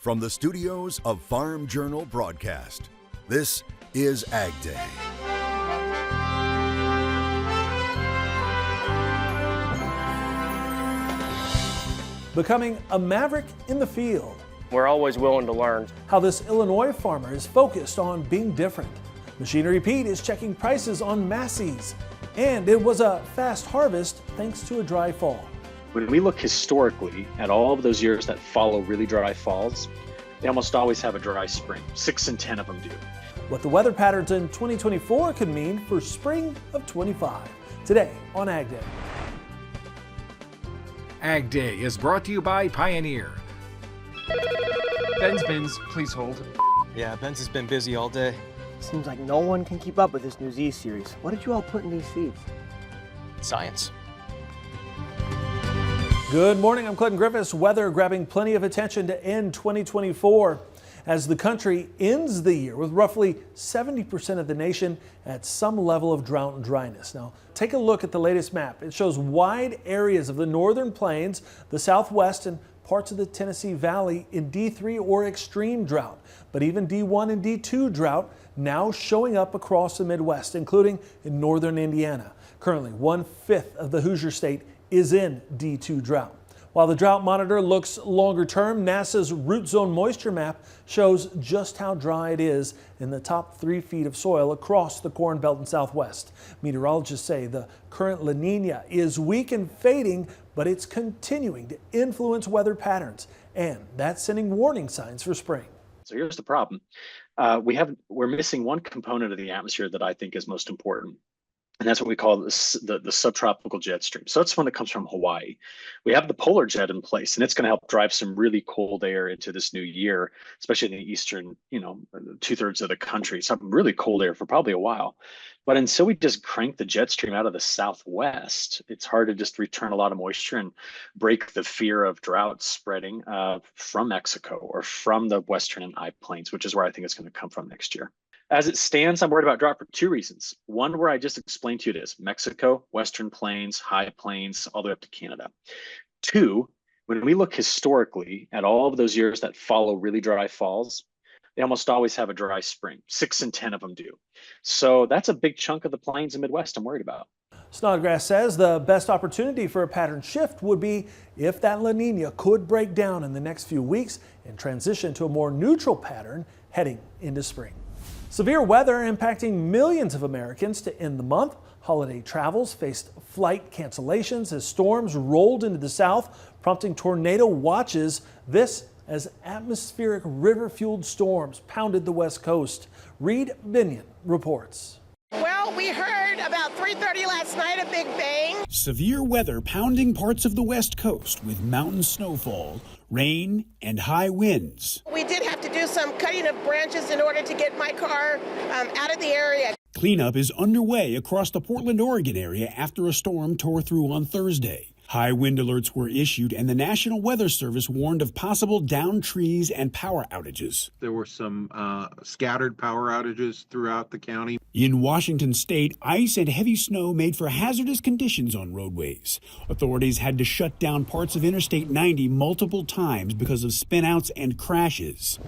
From the studios of Farm Journal Broadcast, this is AgDay. Becoming a maverick in the field. We're always willing to learn. How this Illinois farmer is focused on being different. Machinery Pete is checking prices on Massey's. And it was a fast harvest thanks to a dry fall. When we look historically at all of those years that follow really dry falls, they almost always have a dry spring. 6 in 10 of them do. What the weather patterns in 2024 could mean for spring of 25. Today on AgDay. AgDay is brought to you by Pioneer. Ben's bins, please hold. Yeah, Ben's has been busy all day. Seems like no one can keep up with this new Z series. What did you all put in these seeds? Science. Good morning, I'm Clinton Griffiths. Weather grabbing plenty of attention to end 2024 as the country ends the year with roughly 70% of the nation at some level of drought and dryness. Now, take a look at the latest map. It shows wide areas of the northern plains, the southwest, and parts of the Tennessee Valley in D3 or extreme drought. But even D1 and D2 drought now showing up across the Midwest, including in northern Indiana. Currently, 1/5 of the Hoosier State is in D2 drought. While the drought monitor looks longer term, NASA's root zone moisture map shows just how dry it is in the top 3 feet of soil across the Corn Belt and Southwest. Meteorologists say the current La Nina is weak and fading, but it's continuing to influence weather patterns, and that's sending warning signs for spring. So here's the problem. We're missing one component of the atmosphere that I think is most important. And that's what we call the subtropical jet stream. So that's one that comes from Hawaii. We have the polar jet in place, and it's going to help drive some really cold air into this new year, especially in the eastern, 2/3 of the country. Some really cold air for probably a while. But until we just crank the jet stream out of the southwest, it's hard to just return a lot of moisture and break the fear of drought spreading from Mexico or from the western and high plains, which is where I think it's going to come from next year. As it stands, I'm worried about drought for 2 reasons. One, where I just explained to you it is Mexico, Western Plains, High Plains, all the way up to Canada. 2, when we look historically at all of those years that follow really dry falls, they almost always have a dry spring. 6 in 10 of them do. So that's a big chunk of the plains and Midwest I'm worried about. Snodgrass says the best opportunity for a pattern shift would be if that La Nina could break down in the next few weeks and transition to a more neutral pattern heading into spring. Severe weather impacting millions of Americans to end the month. Holiday travels faced flight cancellations as storms rolled into the south, prompting tornado watches. This as atmospheric river-fueled storms pounded the west coast. Reed Binion reports. Well, we heard about 3:30 last night a big bang. Severe weather pounding parts of the west coast with mountain snowfall, rain, and high winds. We did have to do some cutting of branches in order to get my car out of the area. Cleanup is underway across the Portland, Oregon area after a storm tore through on Thursday. High wind alerts were issued, and the National Weather Service warned of possible downed trees and power outages. There were some scattered power outages throughout the county. In Washington state, ice and heavy snow made for hazardous conditions on roadways. Authorities had to shut down parts of Interstate 90 multiple times because of spinouts and crashes.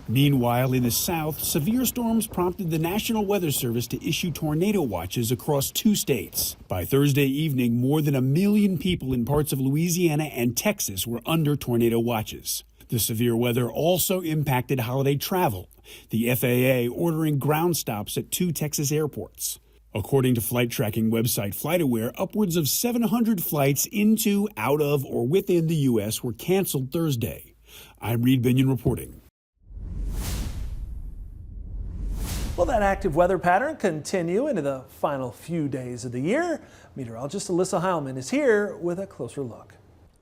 Meanwhile, in the south, severe storms prompted the National Weather Service to issue tornado watches across 2 states. By Thursday evening, more than 1 million people in parts of Louisiana and Texas were under tornado watches. The severe weather also impacted holiday travel, the FAA ordering ground stops at 2 Texas airports. According to flight tracking website FlightAware, upwards of 700 flights into, out of, or within the U.S. were canceled Thursday. I'm Reed Binion reporting. Will that active weather pattern continue into the final few days of the year? Meteorologist Alyssa Heilman is here with a closer look.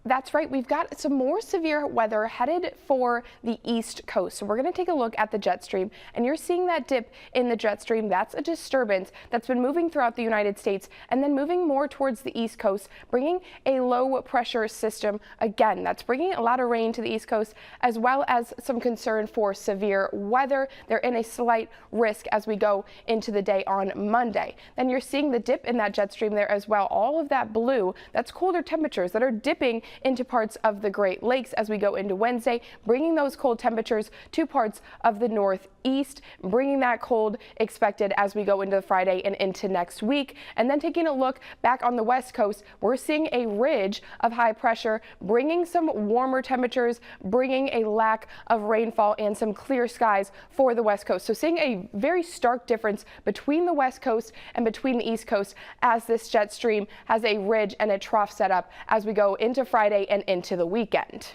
That's right. We've got some more severe weather headed for the East Coast. So we're going to take a look at the jet stream, and you're seeing that dip in the jet stream. That's a disturbance that's been moving throughout the United States and then moving more towards the East Coast, bringing a low pressure system. Again, that's bringing a lot of rain to the East Coast, as well as some concern for severe weather. They're in a slight risk as we go into the day on Monday. Then you're seeing the dip in that jet stream there as well. All of that blue, that's colder temperatures that are dipping into parts of the Great Lakes as we go into Wednesday, bringing those cold temperatures to parts of the Northeast, bringing that cold expected as we go into Friday and into next week. And then taking a look back on the West Coast, we're seeing a ridge of high pressure, bringing some warmer temperatures, bringing a lack of rainfall and some clear skies for the West Coast. So seeing a very stark difference between the West Coast and between the East Coast as this jet stream has a ridge and a trough setup as we go into Friday and into the weekend.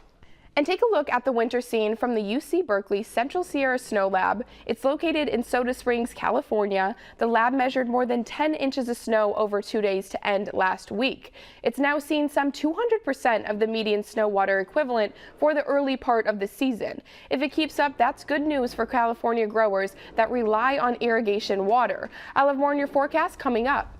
And take a look at the winter scene from the UC Berkeley Central Sierra Snow Lab. It's located in Soda Springs, California. The lab measured more than 10 inches of snow over 2 days to end last week. It's now seen some 200% of the median snow water equivalent for the early part of the season. If it keeps up, that's good news for California growers that rely on irrigation water. I'll have more in your forecast coming up.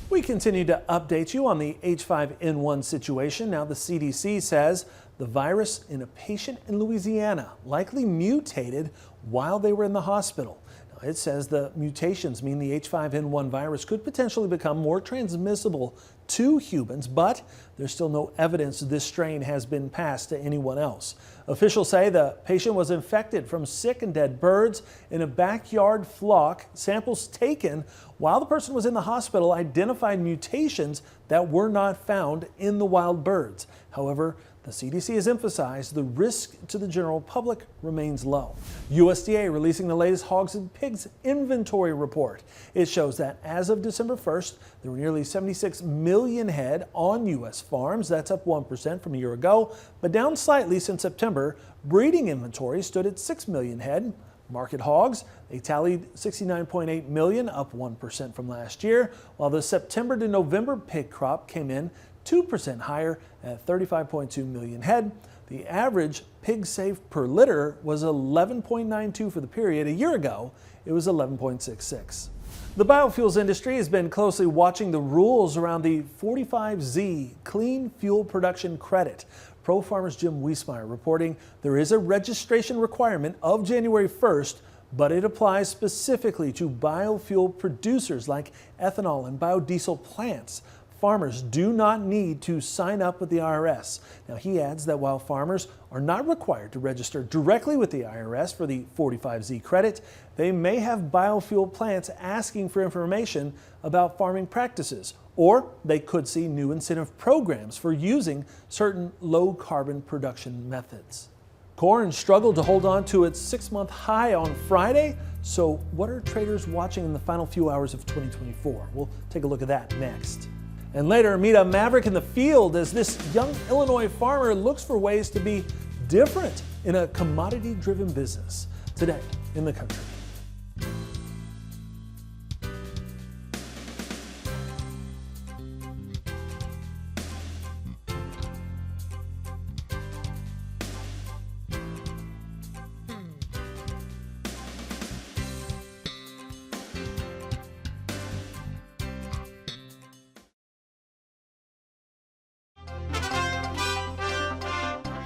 We continue to update you on the H5N1 situation. Now the CDC says the virus in a patient in Louisiana likely mutated while they were in the hospital. Now, it says the mutations mean the H5N1 virus could potentially become more transmissible to humans, but there's still no evidence this strain has been passed to anyone else. Officials say the patient was infected from sick and dead birds in a backyard flock. Samples taken while the person was in the hospital identified mutations that were not found in the wild birds. However, the CDC has emphasized the risk to the general public remains low. USDA releasing the latest hogs and pigs inventory report. It shows that as of December 1st, there were nearly 76 million head on U.S. farms. That's up 1% from a year ago, but down slightly since September. Breeding inventory stood at 6 million head. Market hogs, they tallied 69.8 million, up 1% from last year, while the September to November pig crop came in 2% higher at 35.2 million head. The average pig saved per litter was 11.92 for the period. A year ago, it was 11.66. The biofuels industry has been closely watching the rules around the 45Z Clean Fuel Production Credit. ProFarmers' Jim Wiesmeyer reporting there is a registration requirement of January 1st, but it applies specifically to biofuel producers like ethanol and biodiesel plants. Farmers do not need to sign up with the IRS. Now, he adds that while farmers are not required to register directly with the IRS for the 45Z credit, they may have biofuel plants asking for information about farming practices, or they could see new incentive programs for using certain low-carbon production methods. Corn struggled to hold on to its 6-month high on Friday. So what are traders watching in the final few hours of 2024? We'll take a look at that next. And later, meet a Maverick in the field as this young Illinois farmer looks for ways to be different in a commodity-driven business. Today in the country.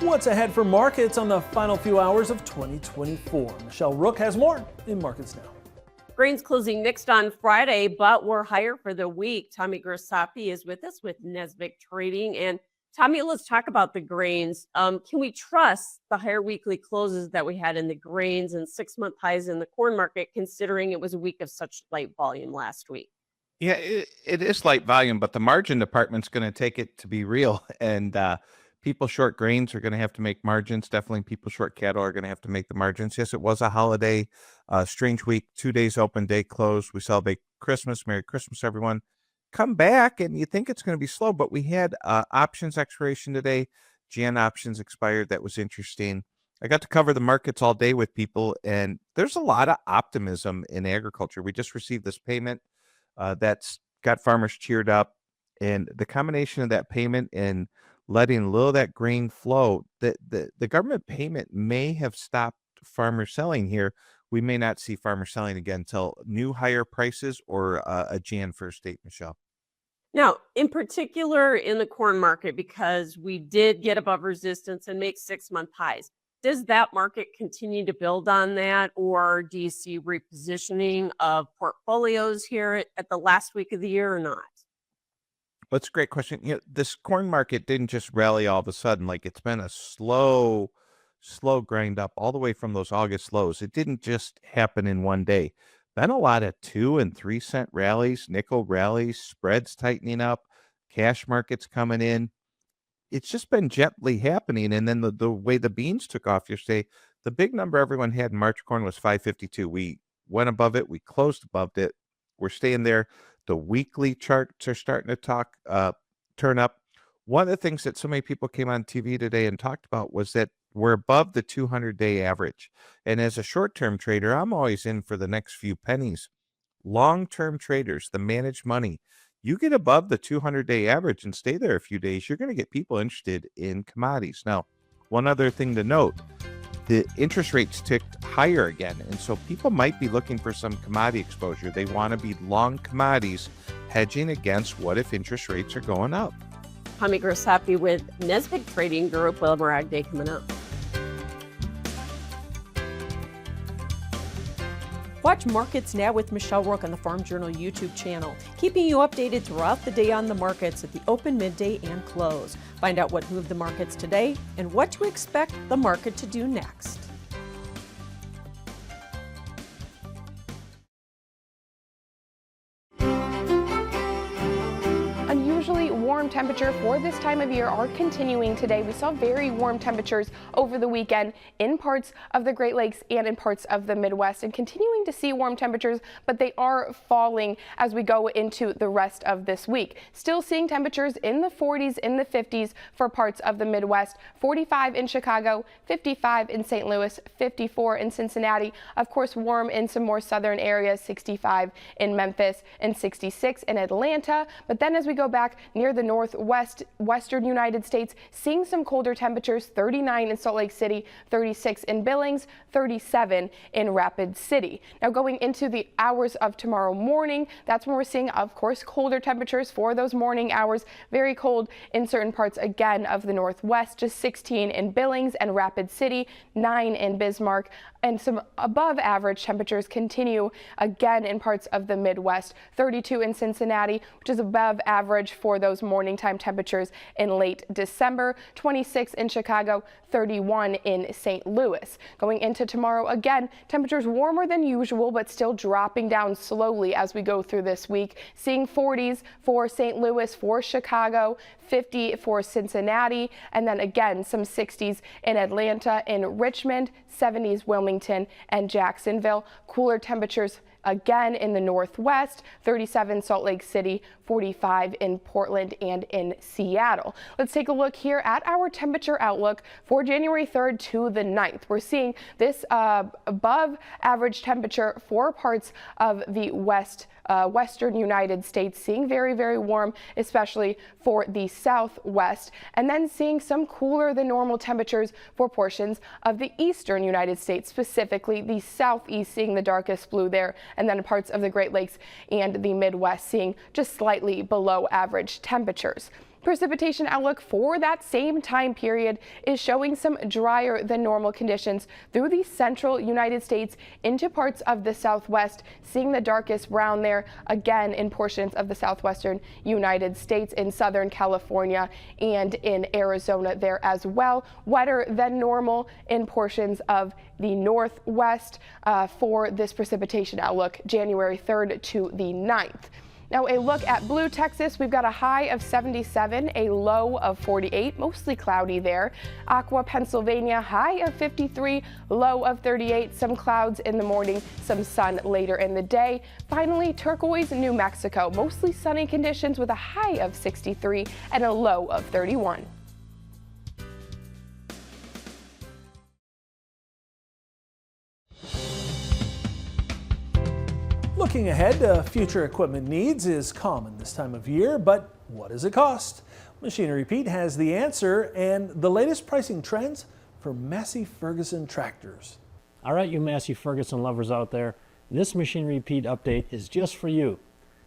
What's ahead for markets on the final few hours of 2024? Michelle Rook has more in Markets Now. Grains closing mixed on Friday, but we're higher for the week. Tommy Grisapi is with us with Nesbitt Trading. And Tommy, let's talk about the grains. Can we trust the higher weekly closes that we had in the grains and 6-month highs in the corn market, considering it was a week of such light volume last week? Yeah, it is light volume, but the margin department's going to take it to be real. And people short grains are going to have to make margins. Definitely people short cattle are going to have to make the margins. Yes, it was a holiday, strange week, 2 days open, day closed. We celebrate Christmas. Merry Christmas, everyone. Come back, and you think it's going to be slow, but we had options expiration today. Jan options expired. That was interesting. I got to cover the markets all day with people, and there's a lot of optimism in agriculture. We just received this payment that's got farmers cheered up, and the combination of that payment and letting a little of that grain flow, the government payment may have stopped farmers selling here. We may not see farmers selling again until new higher prices or a Jan 1st date, Michelle. Now, in particular in the corn market, because we did get above resistance and make 6-month highs, does that market continue to build on that, or do you see repositioning of portfolios here at the last week of the year or not? Well, it's a great question. This corn market didn't just rally all of a sudden. Like, it's been a slow grind up all the way from those August lows. It didn't just happen in one day. Been a lot of 2 and 3 cent rallies, nickel rallies, spreads tightening up, cash markets coming in. It's just been gently happening. And then the way the beans took off yesterday, the big number everyone had in March corn was 552. We went above it. We closed above it. We're staying there. The weekly charts are starting to turn up. One of the things that so many people came on TV today and talked about was that we're above the 200-day average. And as a short-term trader, I'm always in for the next few pennies. Long-term traders, the managed money, you get above the 200-day average and stay there a few days, you're going to get people interested in commodities. Now, one other thing to note, the interest rates ticked higher again. And so people might be looking for some commodity exposure. They want to be long commodities, hedging against what if interest rates are going up. Tommy Griffiths with Maverick Trading Group. Well, more AgDay coming up. Watch Markets Now with Michelle Rook on the Farm Journal YouTube channel, keeping you updated throughout the day on the markets at the open, midday, and close. Find out what moved the markets today and what to expect the market to do next. Unusually warm temperature for this time of year are continuing today. We saw very warm temperatures over the weekend in parts of the Great Lakes and in parts of the Midwest, and continuing to see warm temperatures, but they are falling as we go into the rest of this week. Still seeing temperatures in the 40s, in the 50s for parts of the Midwest, 45 in Chicago, 55 in St. Louis, 54 in Cincinnati. Of course, warm in some more southern areas, 65 in Memphis and 66 in Atlanta. But then as we go back near the western United States, seeing some colder temperatures, 39 in Salt Lake City, 36 in Billings, 37 in Rapid City. Now going into the hours of tomorrow morning, that's when we're seeing, of course, colder temperatures for those morning hours. Very cold in certain parts again of the Northwest, just 16 in Billings and Rapid City, 9 in Bismarck, and some above average temperatures continue again in parts of the Midwest. 32 in Cincinnati, which is above average for those morning time temperatures in late December. 26 in Chicago, 31 in St. Louis. Going into tomorrow, again, temperatures warmer than usual, but still dropping down slowly as we go through this week. Seeing 40s for St. Louis, for Chicago, 50 for Cincinnati, and then again some 60s in Atlanta, in Richmond, 70s Wilmington and Jacksonville. Cooler temperatures again in the Northwest, 37 Salt Lake City, 45 in Portland and in Seattle. Let's take a look here at our temperature outlook for January 3rd to the 9th. We're seeing this above average temperature for parts of the western United States, seeing very, very warm, especially for the Southwest, and then seeing some cooler than normal temperatures for portions of the eastern United States, specifically the Southeast, seeing the darkest blue there, and then parts of the Great Lakes and the Midwest seeing just slightly below average temperatures. Precipitation outlook for that same time period is showing some drier than normal conditions through the central United States into parts of the Southwest, seeing the darkest brown there again in portions of the southwestern United States, in Southern California and in Arizona there as well. Wetter than normal in portions of the Northwest for this precipitation outlook January 3rd to the 9th. Now a look at Blue Texas, we've got a high of 77, a low of 48, mostly cloudy there. Aqua, Pennsylvania, high of 53, low of 38, some clouds in the morning, some sun later in the day. Finally, Turquoise, New Mexico, mostly sunny conditions with a high of 63 and a low of 31. Looking ahead, future equipment needs is common this time of year, but what does it cost? Machinery Pete has the answer and the latest pricing trends for Massey Ferguson tractors. All right, you Massey Ferguson lovers out there, this Machinery Pete update is just for you.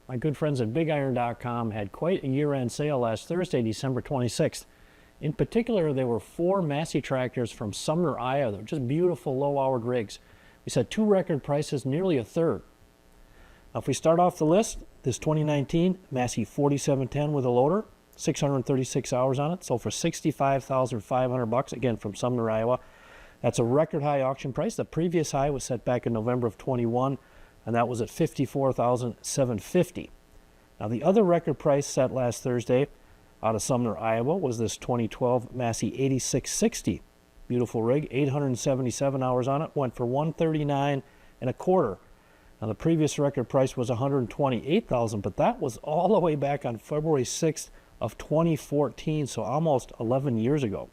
My good friends at BigIron.com had quite a year-end sale last Thursday, December 26th. In particular, there were 4 Massey tractors from Sumner, Iowa. They're just beautiful low-hour rigs. We set 2 record prices, nearly a third. Now, if we start off the list, this 2019 Massey 4710 with a loader, 636 hours on it, sold for $65,500, again from Sumner, Iowa. That's a record high auction price. The previous high was set back in November of 21, and that was at $54,750. Now, the other record price set last Thursday out of Sumner, Iowa, was this 2012 Massey 8660. Beautiful rig, 877 hours on it, went for $139.25. Now, the previous record price was $128,000, but that was all the way back on February 6th of 2014, so almost 11 years ago.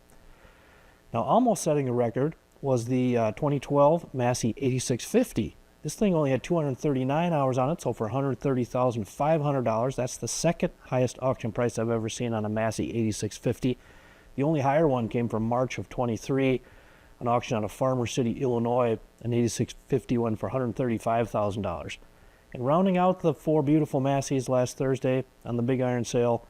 Now, almost setting a record was the 2012 Massey 8650. This thing only had 239 hours on it, so for $130,500. That's the second highest auction price I've ever seen on a Massey 8650. The only higher one came from March of 23, an auction out of Farmer City, Illinois, an 8650 one for $135,000. And rounding out the four beautiful Masseys last Thursday on the Big Iron sale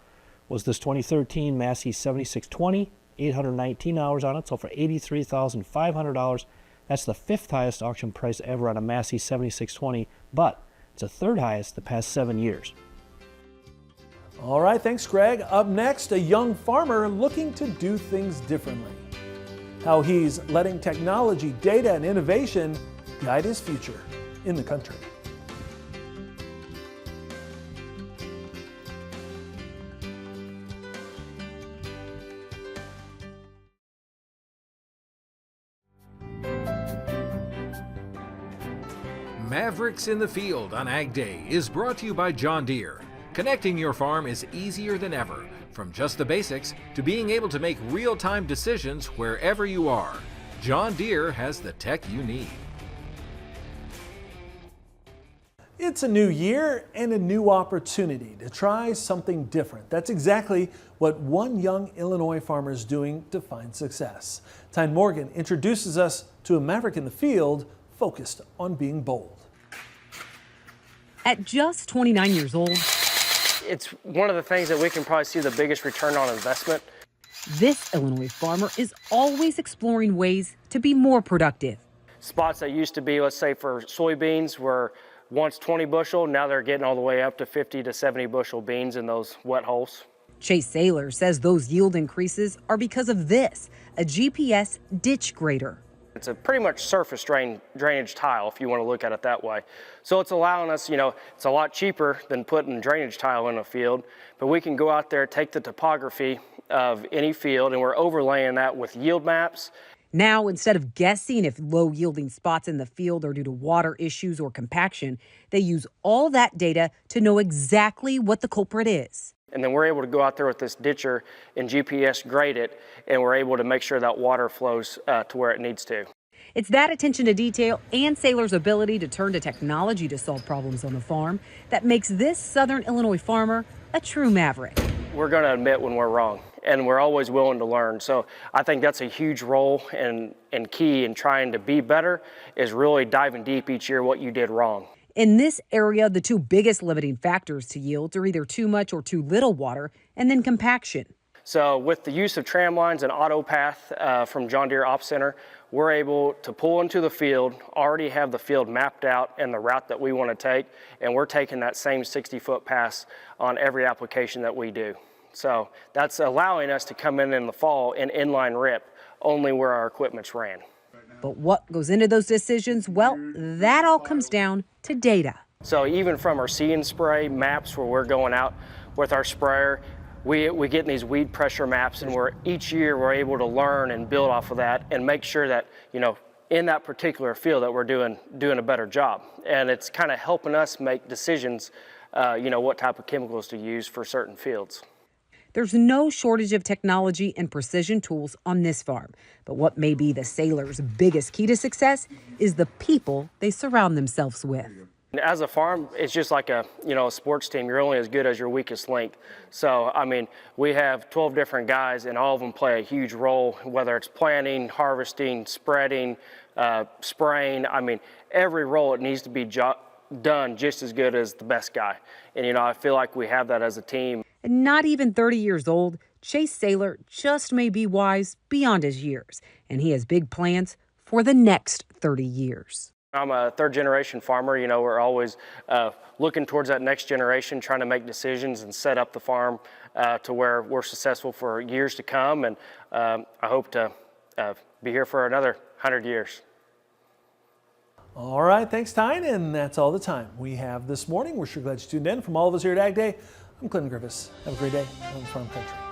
was this 2013 Massey 7620, 819 hours on it, so for $83,500. That's the fifth highest auction price ever on a Massey 7620, but it's the third highest the past 7 years. All right, thanks, Greg. Up next, a young farmer looking to do things differently. How he's letting technology, data, and innovation guide his future in the country. Mavericks in the Field on Ag Day is brought to you by John Deere. Connecting your farm is easier than ever, from just the basics to being able to make real-time decisions wherever you are. John Deere has the tech you need. It's a new year and a new opportunity to try something different. That's exactly what one young Illinois farmer is doing to find success. Tyne Morgan introduces us to a Maverick in the Field focused on being bold. At just 29 years old, It's one of the things that we can probably see the biggest return on investment. this Illinois farmer is always exploring ways to be more productive. Spots that used to be, let's say for soybeans, were once 20 bushel, now they're getting all the way up to 50 to 70 bushel beans in those wet holes. Chase Saylor says those yield increases are because of this, a GPS ditch grader. It's a pretty much surface drainage tile, if you want to look at it that way. So it's allowing us, it's a lot cheaper than putting drainage tile in a field, but we can go out there, take the topography of any field, and we're overlaying that with yield maps. Now, instead of guessing if low-yielding spots in the field are due to water issues or compaction, they use all that data to know exactly what the culprit is. And then we're able to go out there with this ditcher and GPS grade it, and we're able to make sure that water flows to where it needs to. It's that attention to detail and Saylor's ability to turn to technology to solve problems on the farm that makes this Southern Illinois farmer a true maverick. We're going to admit when we're wrong, and we're always willing to learn. So I think that's a huge role and key in trying to be better, is really diving deep each year what you did wrong. In this area, the two biggest limiting factors to yields are either too much or too little water, and then compaction. So with the use of tram lines and AutoPath from John Deere Ops Center, we're able to pull into the field, already have the field mapped out and the route that we want to take, and we're taking that same 60-foot pass on every application that we do. So that's allowing us to come in the fall and inline rip only where our equipment's ran. But what goes into those decisions? Well, that all comes down to data. So even from our see and spray maps where we're going out with our sprayer, we get in these weed pressure maps, and each year we're able to learn and build off of that and make sure that, in that particular field that we're doing a better job. And it's kind of helping us make decisions, what type of chemicals to use for certain fields. There's no shortage of technology and precision tools on this farm. But what may be the Saylor's biggest key to success is the people they surround themselves with. As a farm, it's just like a sports team. You're only as good as your weakest link. So, we have 12 different guys, and all of them play a huge role, whether it's planting, harvesting, spreading, spraying. Every role, it needs to be done just as good as the best guy. And, I feel like we have that as a team. And not even 30 years old, Chase Saylor just may be wise beyond his years, and he has big plans for the next 30 years. I'm a third-generation farmer. You know, we're always looking towards that next generation, trying to make decisions and set up the farm to where we're successful for years to come. And I hope to be here for another 100 years. All right, thanks, Tyne, and that's all the time we have this morning. We're sure glad you tuned in. From all of us here at AgDay, I'm Clinton Griffiths. Have a great day on Farm Country.